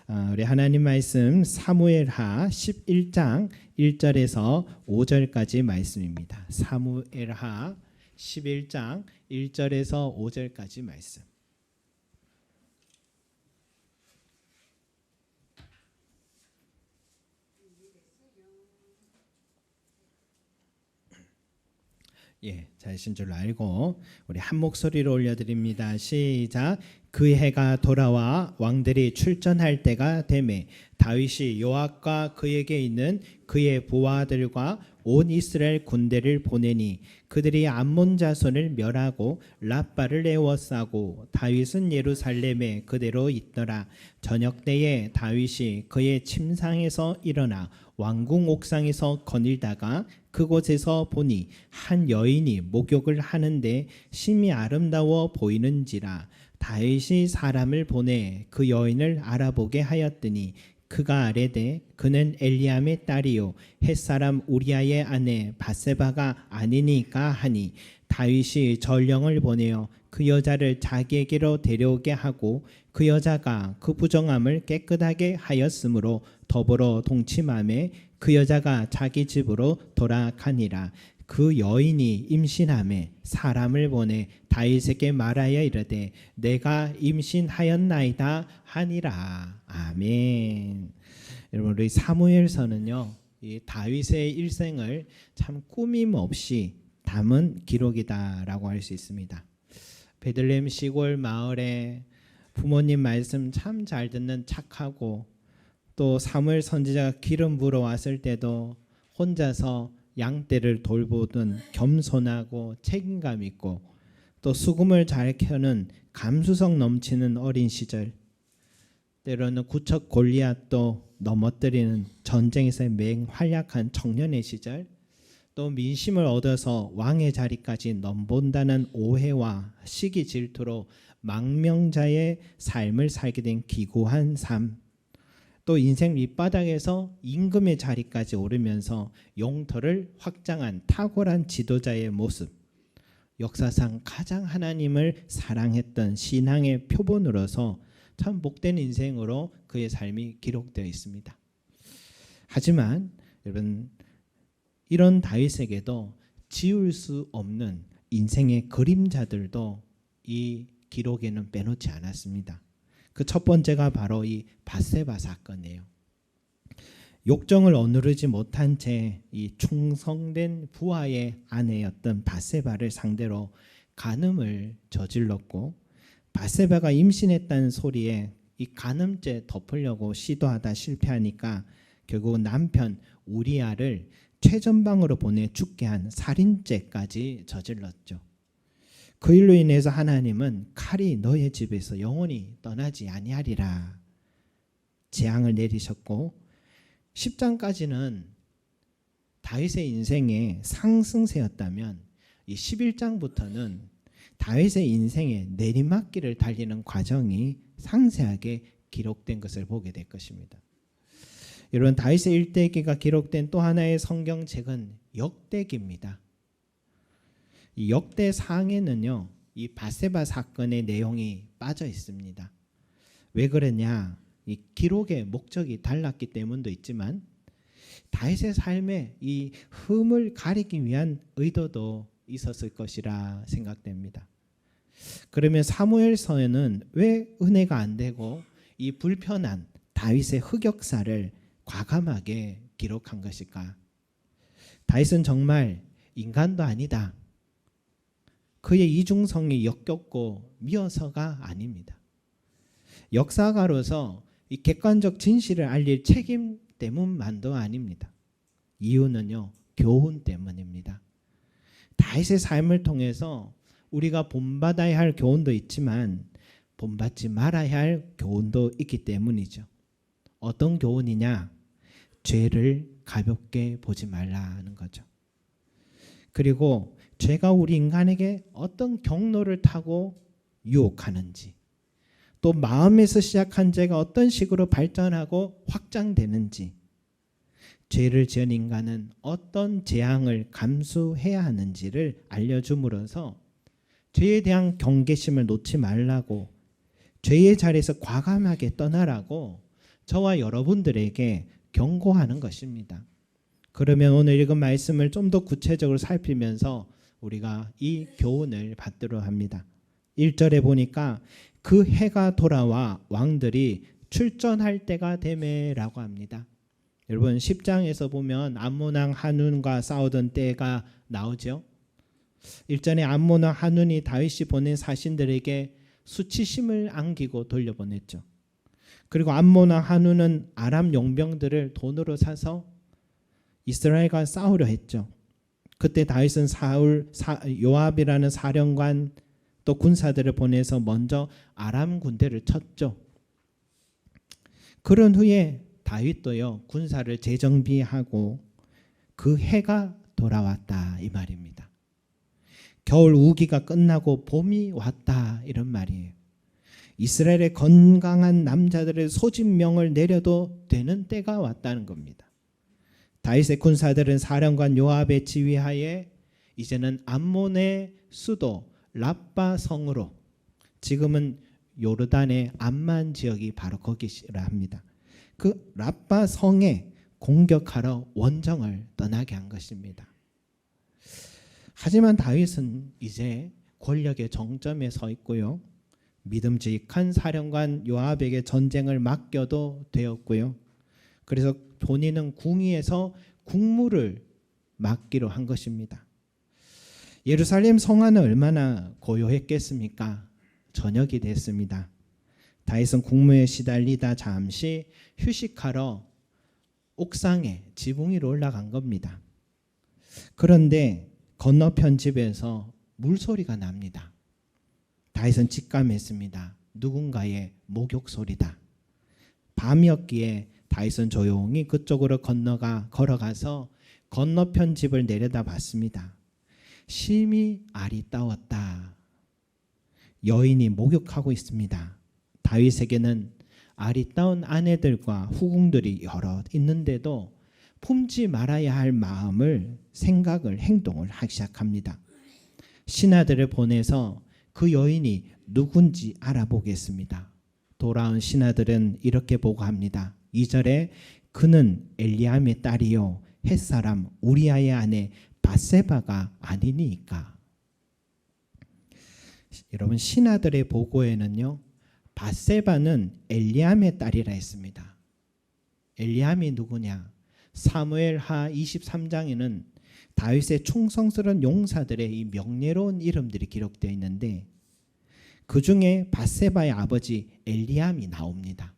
우리 하나님 말씀 사무엘하 11장 1절에서 5절까지 말씀입니다. 사무엘하 11장 1절에서 5절까지 말씀. 잘하신 줄 알고 우리 한 목소리로 올려드립니다. 시작. 그 해가 돌아와 왕들이 출전할 때가 되매 다윗이 요압과 그에게 있는 그의 부하들과 온 이스라엘 군대를 보내니 그들이 암몬 자손을 멸하고 랍바를 에워싸고 다윗은 예루살렘에 그대로 있더라. 저녁 때에 다윗이 그의 침상에서 일어나 왕궁 옥상에서 거닐다가 그곳에서 보니 한 여인이 목욕을 하는데 심히 아름다워 보이는지라. 다윗이 사람을 보내 그 여인을 알아보게 하였더니 그가 아뢰되 그는 엘리암의 딸이요 햇사람 우리아의 아내 밧세바가 아니니까 하니 다윗이 전령을 보내어 그 여자를 자기에게로 데려오게 하고 그 여자가 그 부정함을 깨끗하게 하였으므로 더불어 동침하매 그 여자가 자기 집으로 돌아가니라. 그 여인이 임신하매 사람을 보내 다윗에게 말하여 이르되 내가 임신하였나이다 하니라. 아멘. 여러분, 우리 사무엘서는요, 이 다윗의 일생을 참 꾸밈 없이 담은 기록이다라고 할 수 있습니다. 베들레헴 시골 마을에 부모님 말씀 참 잘 듣는 착하고, 또 사무엘 선지자가 기름 부러 왔을 때도 혼자서 양떼를 돌보던 겸손하고 책임감 있고, 또 수금을 잘 켜는 감수성 넘치는 어린 시절, 때로는 구척 골리앗도 넘어뜨리는 전쟁에서의 맹활약한 청년의 시절, 또 민심을 얻어서 왕의 자리까지 넘본다는 오해와 시기 질투로 망명자의 삶을 살게 된 기구한 삶, 또 인생 밑바닥에서 임금의 자리까지 오르면서 영토를 확장한 탁월한 지도자의 모습, 역사상 가장 하나님을 사랑했던 신앙의 표본으로서 참 복된 인생으로 그의 삶이 기록되어 있습니다. 하지만 여러분, 이런 다윗에게도 지울 수 없는 인생의 그림자들도 이 기록에는 빼놓지 않았습니다. 그 첫 번째가 바로 이 밧세바 사건이에요. 욕정을 억누르지 못한 채 이 충성된 부하의 아내였던 밧세바를 상대로 간음을 저질렀고, 밧세바가 임신했다는 소리에 이 간음죄 덮으려고 시도하다 실패하니까 결국 남편 우리아를 최전방으로 보내 죽게 한 살인죄까지 저질렀죠. 그 일로 인해서 하나님은 칼이 너의 집에서 영원히 떠나지 아니하리라 재앙을 내리셨고, 10장까지는 다윗의 인생의 상승세였다면 이 11장부터는 다윗의 인생의 내리막길을 달리는 과정이 상세하게 기록된 것을 보게 될 것입니다. 여러분, 다윗의 일대기가 기록된 또 하나의 성경책은 역대기입니다. 이 역대상에는요, 이 밧세바 사건의 내용이 빠져 있습니다. 왜 그러냐? 이 기록의 목적이 달랐기 때문도 있지만 다윗의 삶에 이 흠을 가리기 위한 의도도 있었을 것이라 생각됩니다. 그러면 사무엘서에는 왜 은혜가 안 되고 이 불편한 다윗의 흑역사를 과감하게 기록한 것일까? 다윗은 정말 인간도 아니다. 그의 이중성이 역겹고 미워서가 아닙니다. 역사가로서 이 객관적 진실을 알릴 책임 때문만도 아닙니다. 이유는요, 교훈 때문입니다. 다윗의 삶을 통해서 우리가 본받아야 할 교훈도 있지만 본받지 말아야 할 교훈도 있기 때문이죠. 어떤 교훈이냐? 죄를 가볍게 보지 말라는 거죠. 그리고 죄가 우리 인간에게 어떤 경로를 타고 유혹하는지, 또 마음에서 시작한 죄가 어떤 식으로 발전하고 확장되는지, 죄를 지은 인간은 어떤 재앙을 감수해야 하는지를 알려줌으로써 죄에 대한 경계심을 놓지 말라고, 죄의 자리에서 과감하게 떠나라고 저와 여러분들에게 경고하는 것입니다. 그러면 오늘 읽은 말씀을 좀 더 구체적으로 살피면서 우리가 이 교훈을 받도록 합니다. 1절에 보니까 그 해가 돌아와 왕들이 출전할 때가 되매라고 합니다. 여러분 10장에서 보면 암몬왕 한운과 싸우던 때가 나오죠. 일전에 암몬왕 한운이 다윗이 보낸 사신들에게 수치심을 안기고 돌려보냈죠. 그리고 암몬왕 한운은 아람 용병들을 돈으로 사서 이스라엘과 싸우려 했죠. 그때 다윗은 요압이라는 사령관 또 군사들을 보내서 먼저 아람 군대를 쳤죠. 그런 후에 다윗도요 군사를 재정비하고 그 해가 돌아왔다 이 말입니다. 겨울 우기가 끝나고 봄이 왔다 이런 말이에요. 이스라엘의 건강한 남자들의 소집명을 내려도 되는 때가 왔다는 겁니다. 다윗의 군사들은 사령관 요압의 지휘하에 이제는 암몬의 수도 랍바 성으로, 지금은 요르단의 암만 지역이 바로 거기라 합니다. 그 랍바 성에 공격하러 원정을 떠나게 한 것입니다. 하지만 다윗은 이제 권력의 정점에 서 있고요. 믿음직한 사령관 요압에게 전쟁을 맡겨도 되었고요. 그래서 본인은 궁위에서 국무를 맡기로 한 것입니다. 예루살렘 성안은 얼마나 고요했겠습니까? 저녁이 됐습니다. 다윗은 국무에 시달리다 잠시 휴식하러 옥상에 지붕 위로 올라간 겁니다. 그런데 건너편 집에서 물소리가 납니다. 다윗은 직감했습니다. 누군가의 목욕 소리다. 밤이었기에 다윗은 조용히 그쪽으로 걸어가서 건너편 집을 내려다봤습니다. 심히 아리따웠다. 여인이 목욕하고 있습니다. 다윗에게는 아리따운 아내들과 후궁들이 여럿 있는데도 품지 말아야 할 마음을, 생각을, 행동을 하기 시작합니다. 신하들을 보내서 그 여인이 누군지 알아보겠습니다. 돌아온 신하들은 이렇게 보고합니다. 2절에 그는 엘리암의 딸이요 햇사람 우리아의 아내 밧세바가 아니니까. 여러분 신하들의 보고에는요 밧세바는 엘리암의 딸이라 했습니다. 엘리암이 누구냐? 사무엘하 23장에는 다윗의 충성스러운 용사들의 이 명예로운 이름들이 기록되어 있는데 그 중에 밧세바의 아버지 엘리암이 나옵니다.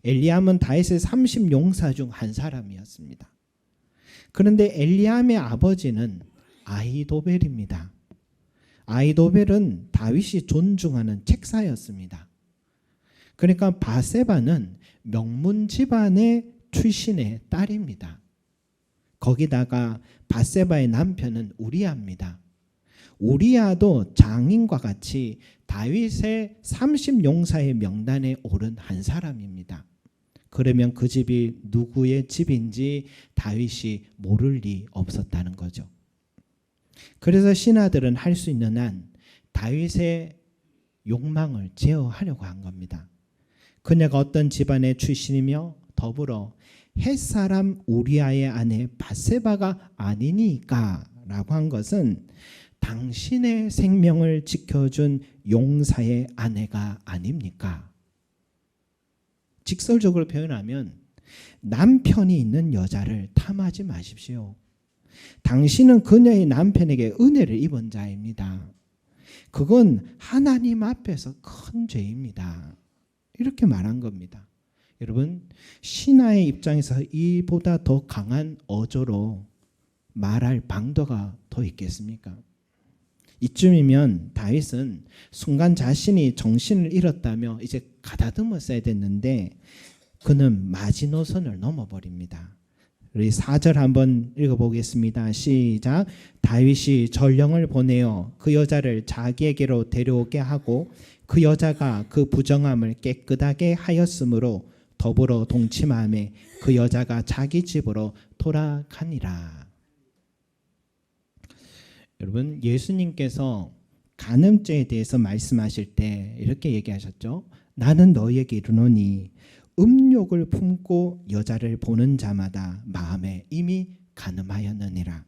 엘리암은 다윗의 30용사 중 한 사람이었습니다. 그런데 엘리암의 아버지는 아히도벨입니다. 아히도벨은 다윗이 존중하는 책사였습니다. 그러니까 밧세바는 명문 집안의 출신의 딸입니다. 거기다가 밧세바의 남편은 우리아입니다. 우리아도 장인과 같이 다윗의 30용사의 명단에 오른 한 사람입니다. 그러면 그 집이 누구의 집인지 다윗이 모를 리 없었다는 거죠. 그래서 신하들은 할 수 있는 한 다윗의 욕망을 제어하려고 한 겁니다. 그녀가 어떤 집안의 출신이며 더불어 햇사람 우리아의 아내 밧세바가 아니니까 라고 한 것은 당신의 생명을 지켜준 용사의 아내가 아닙니까? 직설적으로 표현하면 남편이 있는 여자를 탐하지 마십시오. 당신은 그녀의 남편에게 은혜를 입은 자입니다. 그건 하나님 앞에서 큰 죄입니다. 이렇게 말한 겁니다. 여러분 신하의 입장에서 이보다 더 강한 어조로 말할 방도가 더 있겠습니까? 이쯤이면 다윗은 순간 자신이 정신을 잃었다며 이제 가다듬었어야 됐는데 그는 마지노선을 넘어버립니다. 우리 4절 한번 읽어보겠습니다. 시작. 다윗이 전령을 보내어 그 여자를 자기에게로 데려오게 하고 그 여자가 그 부정함을 깨끗하게 하였으므로 더불어 동침하며 그 여자가 자기 집으로 돌아가니라. 여러분 예수님께서 간음죄에 대해서 말씀하실 때 이렇게 얘기하셨죠. 나는 너희에게 이르노니 음욕을 품고 여자를 보는 자마다 마음에 이미 간음하였느니라.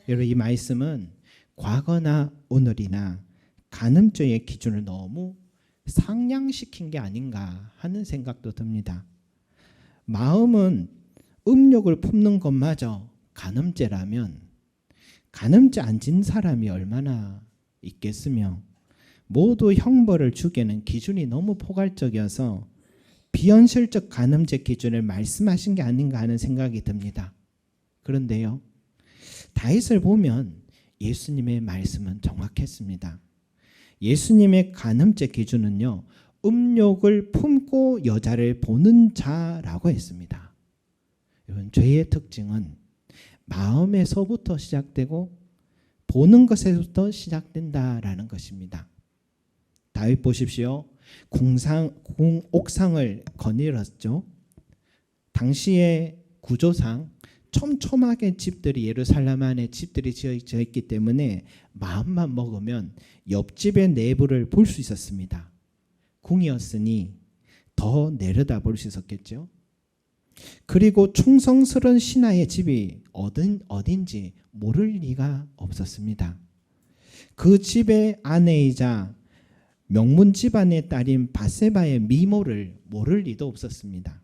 여러분, 이 말씀은 과거나 오늘이나 간음죄의 기준을 너무 상향시킨 게 아닌가 하는 생각도 듭니다. 마음은 음욕을 품는 것마저 간음죄라면 간음죄 안 진 사람이 얼마나 있겠으며, 모두 형벌을 주게는 기준이 너무 포괄적이어서 비현실적 간음죄 기준을 말씀하신 게 아닌가 하는 생각이 듭니다. 그런데요, 다윗을 보면 예수님의 말씀은 정확했습니다. 예수님의 간음죄 기준은요, 음욕을 품고 여자를 보는 자라고 했습니다. 이건 죄의 특징은 마음에서부터 시작되고 보는 것에서부터 시작된다라는 것입니다. 다윗 보십시오. 옥상을 거닐었죠. 당시의 구조상 촘촘하게 집들이, 예루살렘 안에 집들이 지어져 있기 때문에 마음만 먹으면 옆집의 내부를 볼 수 있었습니다. 궁이었으니 더 내려다 볼 수 있었겠죠. 그리고 충성스러운 신하의 집이 어딘지 모를 리가 없었습니다. 그 집의 아내이자 명문 집안의 딸인 밧세바의 미모를 모를 리도 없었습니다.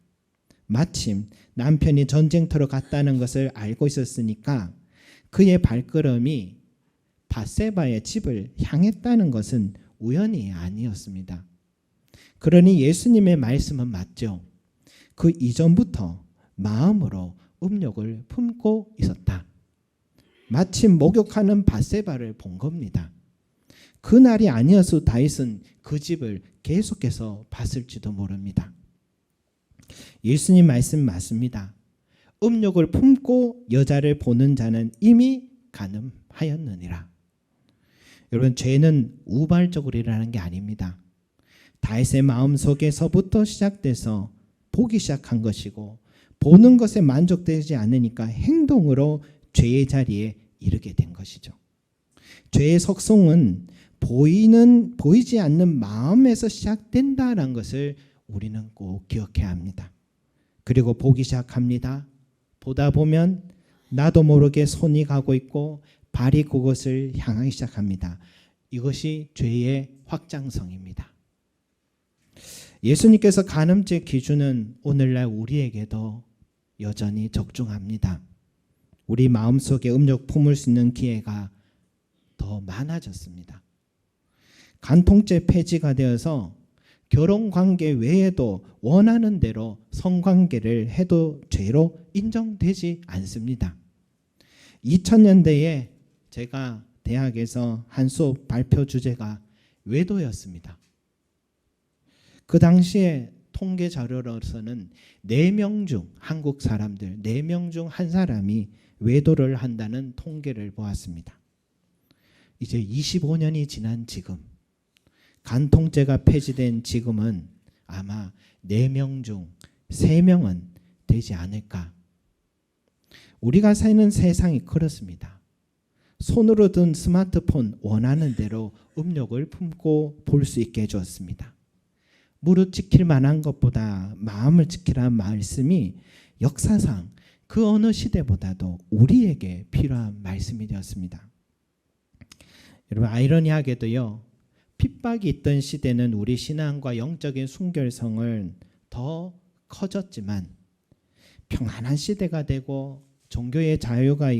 마침 남편이 전쟁터로 갔다는 것을 알고 있었으니까 그의 발걸음이 밧세바의 집을 향했다는 것은 우연이 아니었습니다. 그러니 예수님의 말씀은 맞죠. 그 이전부터 마음으로 음욕을 품고 있었다. 마침 목욕하는 밧세바를 본 겁니다. 그날이 아니어서 다윗은 그 집을 계속해서 봤을지도 모릅니다. 예수님 말씀 맞습니다. 음욕을 품고 여자를 보는 자는 이미 간음하였느니라. 여러분, 죄는 우발적으로 일어나는 게 아닙니다. 다윗의 마음속에서부터 시작돼서 보기 시작한 것이고, 보는 것에 만족되지 않으니까 행동으로 죄의 자리에 이르게 된 것이죠. 죄의 속성은 보이지 않는 마음에서 시작된다는 것을 우리는 꼭 기억해야 합니다. 그리고 보기 시작합니다. 보다 보면 나도 모르게 손이 가고 있고 발이 그것을 향하기 시작합니다. 이것이 죄의 확장성입니다. 예수님께서 간음죄 기준은 오늘날 우리에게도 여전히 적중합니다. 우리 마음속에 음욕 품을 수 있는 기회가 더 많아졌습니다. 간통죄 폐지가 되어서 결혼관계 외에도 원하는 대로 성관계를 해도 죄로 인정되지 않습니다. 2000년대에 제가 대학에서 한 수업 발표 주제가 외도였습니다. 그 당시에 통계 자료로서는 4명 중 한국 사람들 4명 중 한 사람이 외도를 한다는 통계를 보았습니다. 이제 25년이 지난 지금, 간통죄가 폐지된 지금은 아마 4명 중 3명은 되지 않을까. 우리가 사는 세상이 그렇습니다. 손으로 든 스마트폰 원하는 대로 음욕을 품고 볼 수 있게 해주었습니다. 무릇 지킬 만한 것보다 마음을 지키라는 말씀이 역사상 그 어느 시대보다도 우리에게 필요한 말씀이 되었습니다. 여러분, 아이러니하게도요, 핍박이 있던 시대는 우리 신앙과 영적인 순결성을 더 커졌지만, 평안한 시대가 되고 종교의 자유가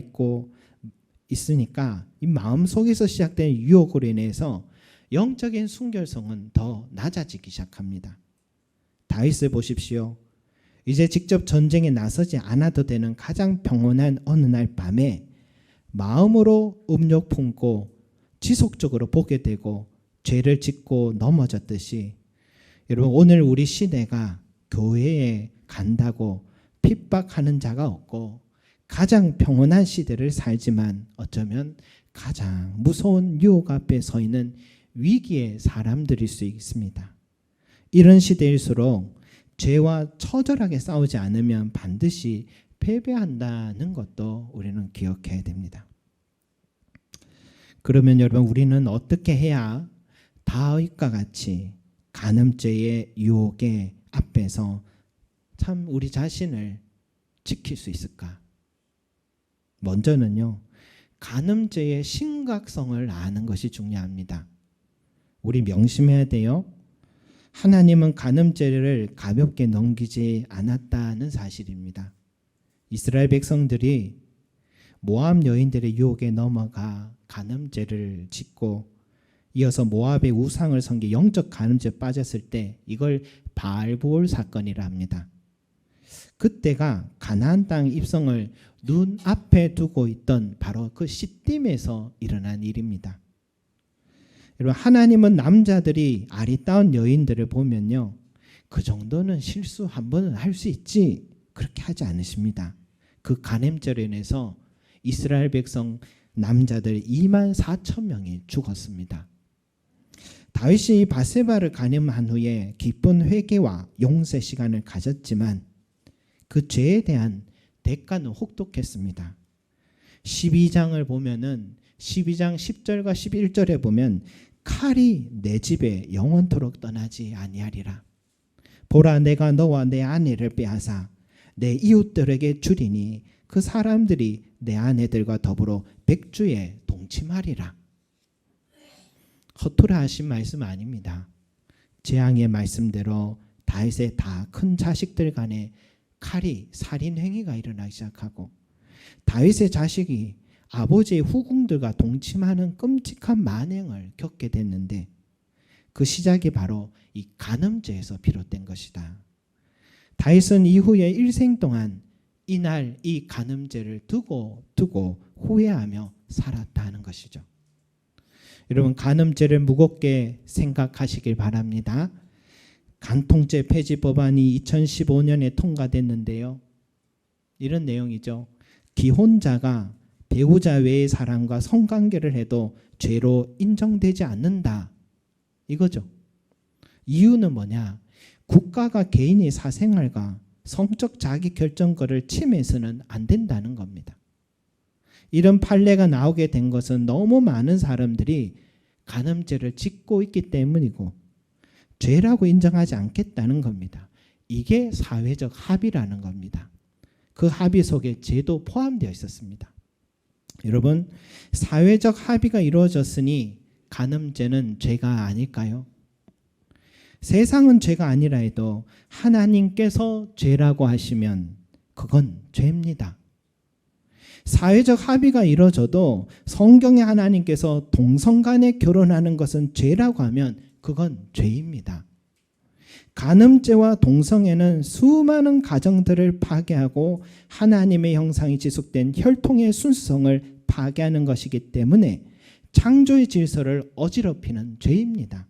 있으니까 이 마음속에서 시작된 유혹으로 인해서 영적인 순결성은 더 낮아지기 시작합니다. 다윗을 보십시오. 이제 직접 전쟁에 나서지 않아도 되는 가장 평온한 어느 날 밤에 마음으로 음욕 품고 지속적으로 보게 되고 죄를 짓고 넘어졌듯이, 여러분, 오늘 우리 시대가 교회에 간다고 핍박하는 자가 없고 가장 평온한 시대를 살지만 어쩌면 가장 무서운 유혹 앞에 서 있는 위기의 사람들일 수 있습니다. 이런 시대일수록 죄와 처절하게 싸우지 않으면 반드시 패배한다는 것도 우리는 기억해야 됩니다. 그러면 여러분, 우리는 어떻게 해야 다윗과 같이 간음죄의 유혹에 앞에서 참 우리 자신을 지킬 수 있을까? 먼저는요, 간음죄의 심각성을 아는 것이 중요합니다. 우리 명심해야 돼요. 하나님은 간음죄를 가볍게 넘기지 않았다는 사실입니다. 이스라엘 백성들이 모압 여인들의 유혹에 넘어가 간음죄를 짓고 이어서 모압의 우상을 섬기 영적 간음죄에 빠졌을 때 이걸 바알보올 사건이라 합니다. 그때가 가나안 땅 입성을 눈앞에 두고 있던 바로 그 시딤에서 일어난 일입니다. 여러분, 하나님은 남자들이 아리따운 여인들을 보면요, 그 정도는 실수 한 번은 할 수 있지, 그렇게 하지 않으십니다. 그 간음죄로 인해서 이스라엘 백성 남자들 24,000명이 죽었습니다. 다윗이 바세바를 간음한 후에 기쁜 회개와 용서 시간을 가졌지만 그 죄에 대한 대가는 혹독했습니다. 12장을 보면은 12장 10절과 11절에 보면 칼이 내 집에 영원토록 떠나지 아니하리라. 보라, 내가 너와 내 아내를 빼앗아 내 이웃들에게 주리니 그 사람들이 내 아내들과 더불어 백주에 동침하리라. 허투루 하신 말씀 아닙니다. 재앙의 말씀대로 다윗의 다 큰 자식들 간에 칼이 살인 행위가 일어나기 시작하고 다윗의 자식이 아버지의 후궁들과 동침하는 끔찍한 만행을 겪게 됐는데 그 시작이 바로 이 간음죄에서 비롯된 것이다. 다윗은 이후에 일생 동안 이날 이 간음죄를 두고 후회하며 살았다 하는 것이죠. 여러분, 간음죄를 무겁게 생각하시길 바랍니다. 간통죄 폐지 법안이 2015년에 통과됐는데요. 이런 내용이죠. 기혼자가 배우자 외의 사람과 성관계를 해도 죄로 인정되지 않는다. 이거죠. 이유는 뭐냐? 국가가 개인의 사생활과 성적 자기결정권을 침해해서는 안 된다는 겁니다. 이런 판례가 나오게 된 것은 너무 많은 사람들이 간음죄를 짓고 있기 때문이고 죄라고 인정하지 않겠다는 겁니다. 이게 사회적 합의라는 겁니다. 그 합의 속에 죄도 포함되어 있었습니다. 여러분, 사회적 합의가 이루어졌으니 간음죄는 죄가 아닐까요? 세상은 죄가 아니라 해도 하나님께서 죄라고 하시면 그건 죄입니다. 사회적 합의가 이루어져도 성경의 하나님께서 동성간에 결혼하는 것은 죄라고 하면 그건 죄입니다. 간음죄와 동성애는 수많은 가정들을 파괴하고 하나님의 형상이 지속된 혈통의 순수성을 파괴하는 것이기 때문에 창조의 질서를 어지럽히는 죄입니다.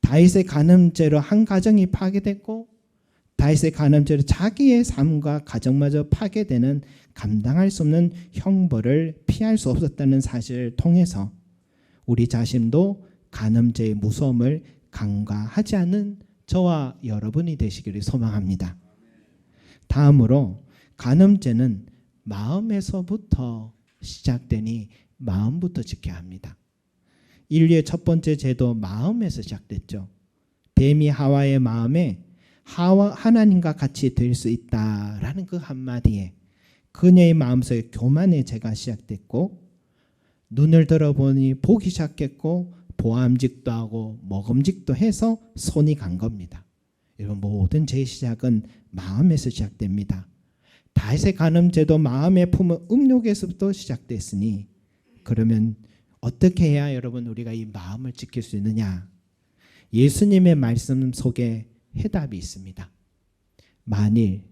다윗의 간음죄로 한 가정이 파괴됐고 다윗의 간음죄로 자기의 삶과 가정마저 파괴되는 감당할 수 없는 형벌을 피할 수 없었다는 사실을 통해서 우리 자신도 간음죄의 무서움을 간과하지 않는 저와 여러분이 되시기를 소망합니다. 다음으로 간음죄는 마음에서부터 시작되니 마음부터 지켜야 합니다. 인류의 첫 번째 죄도 마음에서 시작됐죠. 뱀이 하와의 마음에 하나님과 같이 될 수 있다라는 그 한마디에 그녀의 마음속에 교만의 죄가 시작됐고 눈을 들어보니 보기 시작했고 보암직도 하고 먹음직도 해서 손이 간 겁니다. 여러분, 모든 죄의 시작은 마음에서 시작됩니다. 다윗의 간음죄도 마음에 품은 음욕에서부터 시작됐으니 그러면 어떻게 해야 여러분 우리가 이 마음을 지킬 수 있느냐? 예수님의 말씀 속에 해답이 있습니다. 만일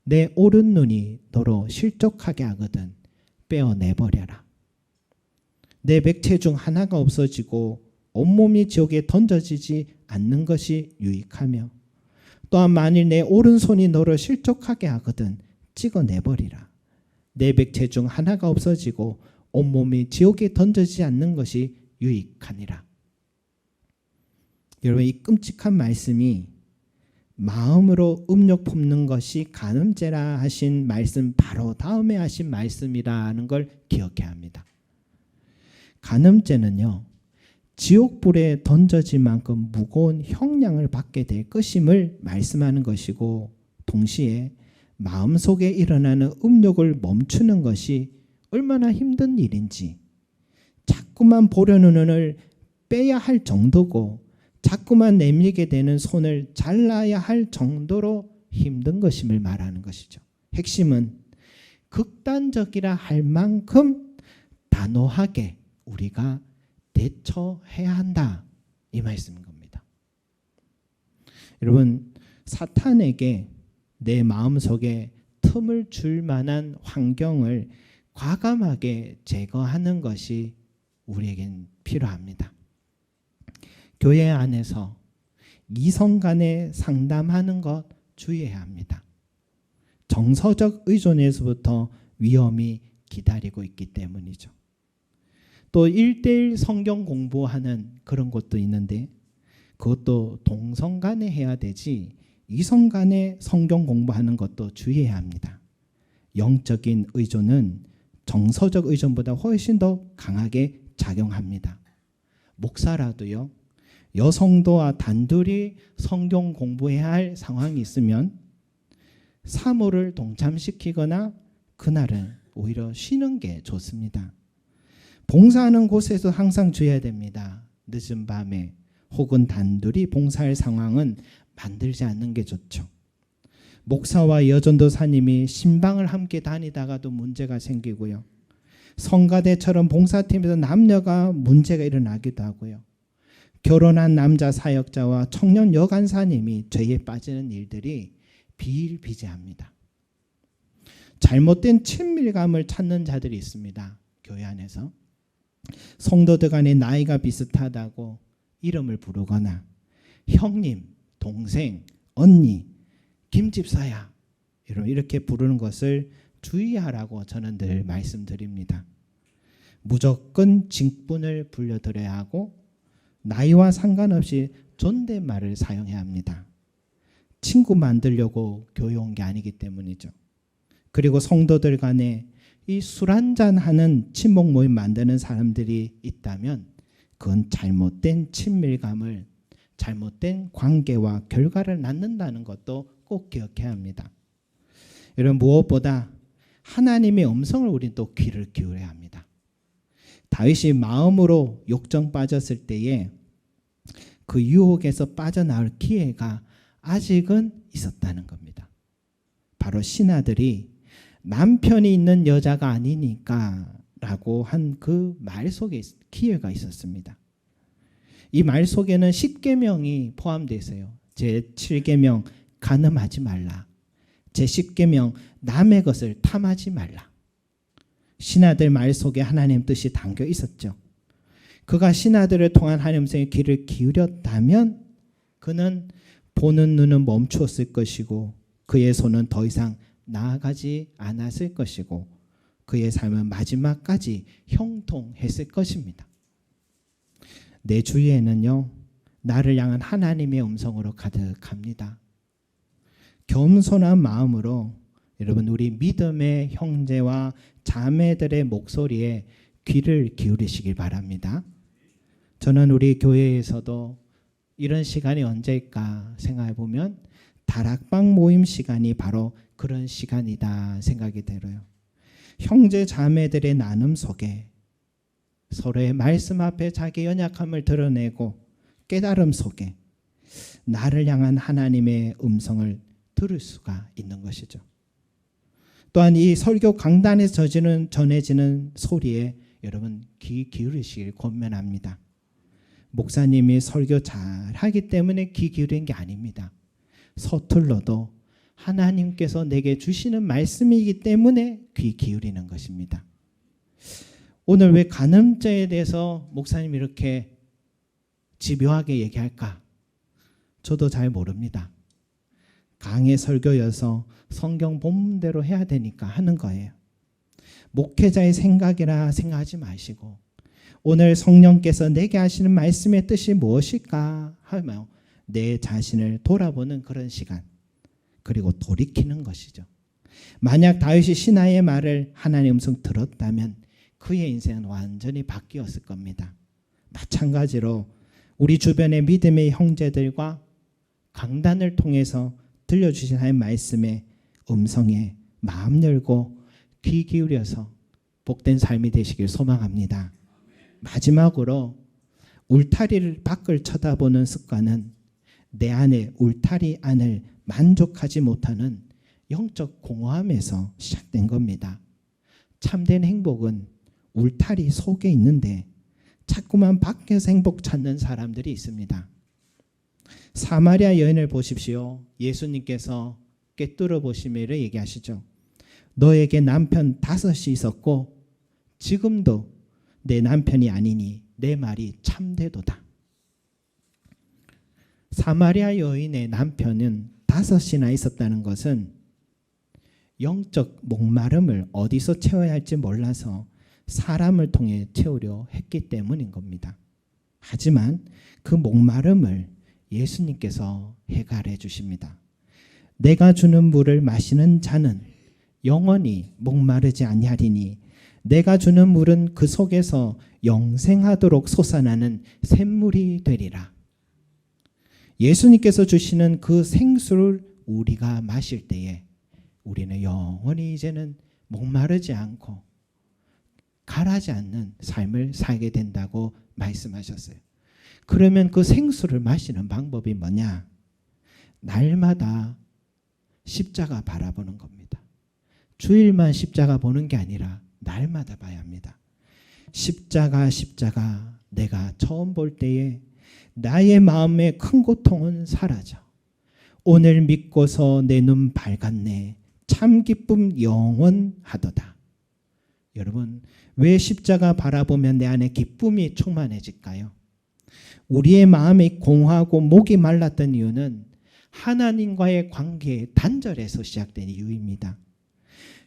내 오른 눈이 너로 실족하게 하거든 빼어내버려라. 내 맥체 중 하나가 없어지고 온몸이 지옥에 던져지지 않는 것이 유익하며 또한 만일 내 오른손이 너로 실족하게 하거든 찍어내버리라. 내 맥체 중 하나가 없어지고 온몸이 지옥에 던져지지 않는 것이 유익하니라. 여러분, 이 끔찍한 말씀이 마음으로 음욕 품는 것이 간음죄라 하신 말씀 바로 다음에 하신 말씀이라는 걸 기억해야 합니다. 간음죄는요, 지옥불에 던져질 만큼 무거운 형량을 받게 될 것임을 말씀하는 것이고, 동시에 마음속에 일어나는 음욕을 멈추는 것이 얼마나 힘든 일인지, 자꾸만 보려는 눈을 빼야 할 정도고 자꾸만 내밀게 되는 손을 잘라야 할 정도로 힘든 것임을 말하는 것이죠. 핵심은 극단적이라 할 만큼 단호하게 우리가 대처해야 한다, 이 말씀인 겁니다. 여러분, 사탄에게 내 마음속에 틈을 줄 만한 환경을 과감하게 제거하는 것이 우리에겐 필요합니다. 교회 안에서 이성 간에 상담하는 것 주의해야 합니다. 정서적 의존에서부터 위험이 기다리고 있기 때문이죠. 또 1:1 성경 공부하는 그런 곳도 있는데, 그것도 동성 간에 해야 되지 이성 간에 성경 공부하는 것도 주의해야 합니다. 영적인 의존은 정서적 의존보다 훨씬 더 강하게 작용합니다. 목사라도요, 여성도와 단둘이 성경 공부해야 할 상황이 있으면 사모를 동참시키거나 그날은 오히려 쉬는 게 좋습니다. 봉사하는 곳에서 항상 주의해야 됩니다. 늦은 밤에 혹은 단둘이 봉사할 상황은 만들지 않는 게 좋죠. 목사와 여전도사님이 신방을 함께 다니다가도 문제가 생기고요. 성가대처럼 봉사팀에서 남녀가 문제가 일어나기도 하고요. 결혼한 남자 사역자와 청년 여간사님이 죄에 빠지는 일들이 비일비재합니다. 잘못된 친밀감을 찾는 자들이 있습니다. 교회 안에서 성도들 간의 나이가 비슷하다고 이름을 부르거나 형님, 동생, 언니, 김집사야 이렇게 부르는 것을 주의하라고 저는 늘 말씀드립니다. 무조건 직분을 불려드려야 하고 나이와 상관없이 존댓말을 사용해야 합니다. 친구 만들려고 교회 온 게 아니기 때문이죠. 그리고 성도들 간에 이 술 한잔하는 친목 모임 만드는 사람들이 있다면 그건 잘못된 친밀감을, 잘못된 관계와 결과를 낳는다는 것도 꼭 기억해야 합니다. 여러분, 무엇보다 하나님의 음성을 우리는 또 귀를 기울여야 합니다. 다윗이 마음으로 욕정 빠졌을 때에 그 유혹에서 빠져나올 기회가 아직은 있었다는 겁니다. 바로 신하들이 남편이 있는 여자가 아니니까 라고 한 그 말 속에 기회가 있었습니다. 이 말 속에는 10계명이 포함되어 있어요. 제7계명 간음하지 말라. 제10계명 남의 것을 탐하지 말라. 신하들 말 속에 하나님 뜻이 담겨 있었죠. 그가 신하들을 통한 하나님의 귀를 기울였다면 그는 보는 눈은 멈추었을 것이고 그의 손은 더 이상 나아가지 않았을 것이고 그의 삶은 마지막까지 형통했을 것입니다. 내 주위에는요, 나를 향한 하나님의 음성으로 가득합니다. 겸손한 마음으로 여러분, 우리 믿음의 형제와 자매들의 목소리에 귀를 기울이시길 바랍니다. 저는 우리 교회에서도 이런 시간이 언제일까 생각해 보면 다락방 모임 시간이 바로 그런 시간이다 생각이 들어요. 형제 자매들의 나눔 속에 서로의 말씀 앞에 자기 연약함을 드러내고 깨달음 속에 나를 향한 하나님의 음성을 들을 수가 있는 것이죠. 또한 이 설교 강단에서 전해지는 소리에 여러분 귀 기울이시길 권면합니다. 목사님이 설교 잘하기 때문에 귀 기울인 게 아닙니다. 서툴러도 하나님께서 내게 주시는 말씀이기 때문에 귀 기울이는 것입니다. 오늘 왜 간음죄에 대해서 목사님이 이렇게 집요하게 얘기할까? 저도 잘 모릅니다. 강의 설교여서 성경 본문대로 해야 되니까 하는 거예요. 목회자의 생각이라 생각하지 마시고 오늘 성령께서 내게 하시는 말씀의 뜻이 무엇일까 하며 내 자신을 돌아보는 그런 시간, 그리고 돌이키는 것이죠. 만약 다윗이 신하의 말을 하나님의 음성 들었다면 그의 인생은 완전히 바뀌었을 겁니다. 마찬가지로 우리 주변의 믿음의 형제들과 강단을 통해서 들려주신 하나님의 말씀의 음성에 마음 열고 귀 기울여서 복된 삶이 되시길 소망합니다. 마지막으로 울타리를 밖을 쳐다보는 습관은 내 안에 울타리 안을 만족하지 못하는 영적 공허함에서 시작된 겁니다. 참된 행복은 울타리 속에 있는데 자꾸만 밖에서 행복 찾는 사람들이 있습니다. 사마리아 여인을 보십시오. 예수님께서 꿰뚫어 보시며 얘기하시죠. 너에게 남편 5이 있었고 지금도 내 남편이 아니니 내 말이 참되도다. 사마리아 여인의 남편은 5이나 있었다는 것은 영적 목마름을 어디서 채워야 할지 몰라서 사람을 통해 채우려 했기 때문인 겁니다. 하지만 그 목마름을 예수님께서 해결해 주십니다. 내가 주는 물을 마시는 자는 영원히 목마르지 아니하리니 내가 주는 물은 그 속에서 영생하도록 솟아나는 샘물이 되리라. 예수님께서 주시는 그 생수를 우리가 마실 때에 우리는 영원히 이제는 목마르지 않고 가라지 않는 삶을 살게 된다고 말씀하셨어요. 그러면 그 생수를 마시는 방법이 뭐냐? 날마다 십자가 바라보는 겁니다. 주일만 십자가 보는 게 아니라 날마다 봐야 합니다. 십자가 내가 처음 볼 때에 나의 마음의 큰 고통은 사라져. 오늘 믿고서 내 눈 밝았네. 참 기쁨 영원하도다. 여러분, 왜 십자가 바라보면 내 안에 기쁨이 충만해질까요? 우리의 마음이 공허하고 목이 말랐던 이유는 하나님과의 관계의 단절에서 시작된 이유입니다.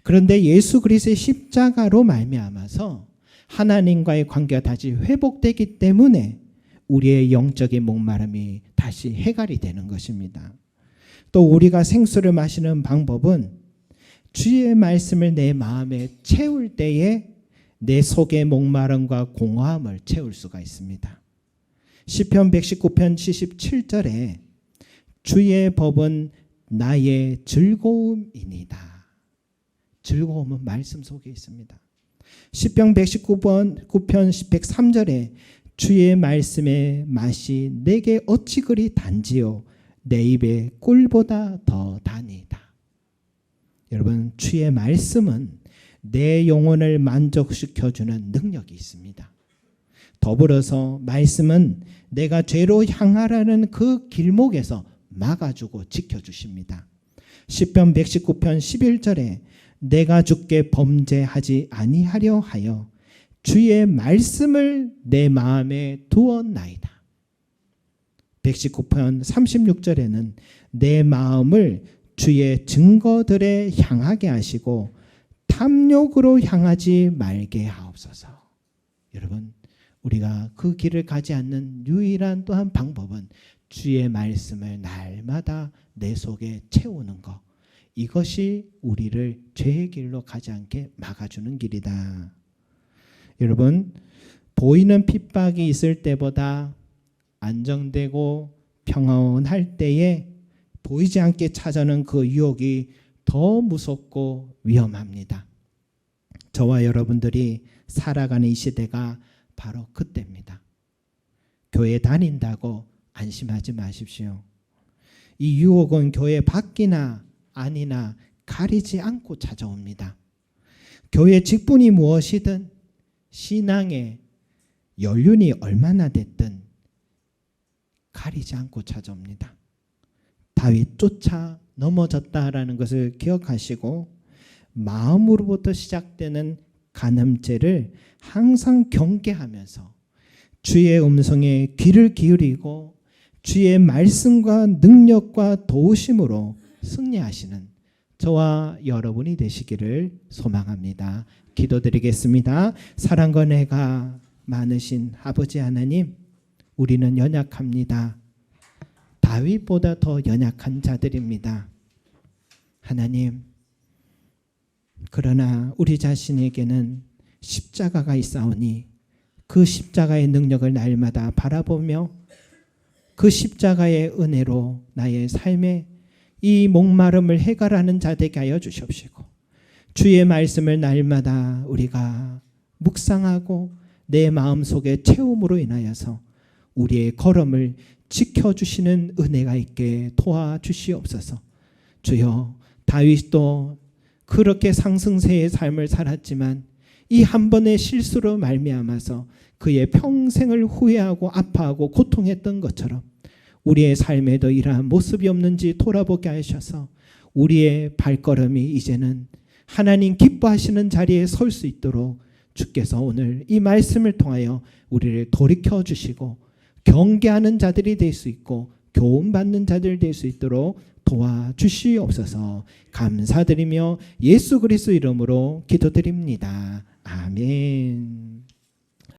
그런데 예수 그리스도의 십자가로 말미암아서 하나님과의 관계가 다시 회복되기 때문에 우리의 영적인 목마름이 다시 해결이 되는 것입니다. 또 우리가 생수를 마시는 방법은 주의 말씀을 내 마음에 채울 때에 내 속의 목마름과 공허함을 채울 수가 있습니다. 시편 119편 77절에 주의 법은 나의 즐거움이니다. 즐거움은 말씀 속에 있습니다. 시편 119편 103절에 주의 말씀의 맛이 내게 어찌 그리 단지요 내 입에 꿀보다 더 다니다. 여러분, 주의 말씀은 내 영혼을 만족시켜주는 능력이 있습니다. 더불어서 말씀은 내가 죄로 향하라는 그 길목에서 막아주고 지켜주십니다. 시편 119편 11절에 내가 주께 범죄하지 아니하려 하여 주의 말씀을 내 마음에 두었나이다. 119편 36절에는 내 마음을 주의 증거들에 향하게 하시고 탐욕으로 향하지 말게 하옵소서. 여러분, 우리가 그 길을 가지 않는 유일한 또한 방법은 주의 말씀을 날마다 내 속에 채우는 것. 이것이 우리를 죄의 길로 가지 않게 막아주는 길이다. 여러분, 보이는 핍박이 있을 때보다 안정되고 평온할 때에 보이지 않게 찾아오는 그 유혹이 더 무섭고 위험합니다. 저와 여러분들이 살아가는 이 시대가 바로 그때입니다. 교회 다닌다고 안심하지 마십시오. 이 유혹은 교회 밖이나 아니나 가리지 않고 찾아옵니다. 교회 직분이 무엇이든 신앙의 연륜이 얼마나 됐든 가리지 않고 찾아옵니다. 다윗 쫓아 넘어졌다라는 것을 기억하시고 마음으로부터 시작되는 간음죄를 항상 경계하면서 주의 음성에 귀를 기울이고 주의 말씀과 능력과 도우심으로 승리하시는 저와 여러분이 되시기를 소망합니다. 기도드리겠습니다. 사랑과 은혜가 많으신 아버지 하나님, 우리는 연약합니다. 다윗보다 더 연약한 자들입니다. 하나님, 그러나 우리 자신에게는 십자가가 있사오니 그 십자가의 능력을 날마다 바라보며 그 십자가의 은혜로 나의 삶에 이 목마름을 해결하는 자 되게 하여 주시옵시고, 주의 말씀을 날마다 우리가 묵상하고 내 마음속에 채움으로 인하여서 우리의 걸음을 지켜주시는 은혜가 있게 도와주시옵소서. 주여, 다윗도 그렇게 상승세의 삶을 살았지만 이 한 번의 실수로 말미암아서 그의 평생을 후회하고 아파하고 고통했던 것처럼 우리의 삶에도 이러한 모습이 없는지 돌아보게 하셔서 우리의 발걸음이 이제는 하나님 기뻐하시는 자리에 설 수 있도록 주께서 오늘 이 말씀을 통하여 우리를 돌이켜 주시고 경계하는 자들이 될 수 있고 교훈받는 자들 될 수 있도록 도와주시옵소서. 감사드리며 예수 그리스도 이름으로 기도드립니다. 아멘.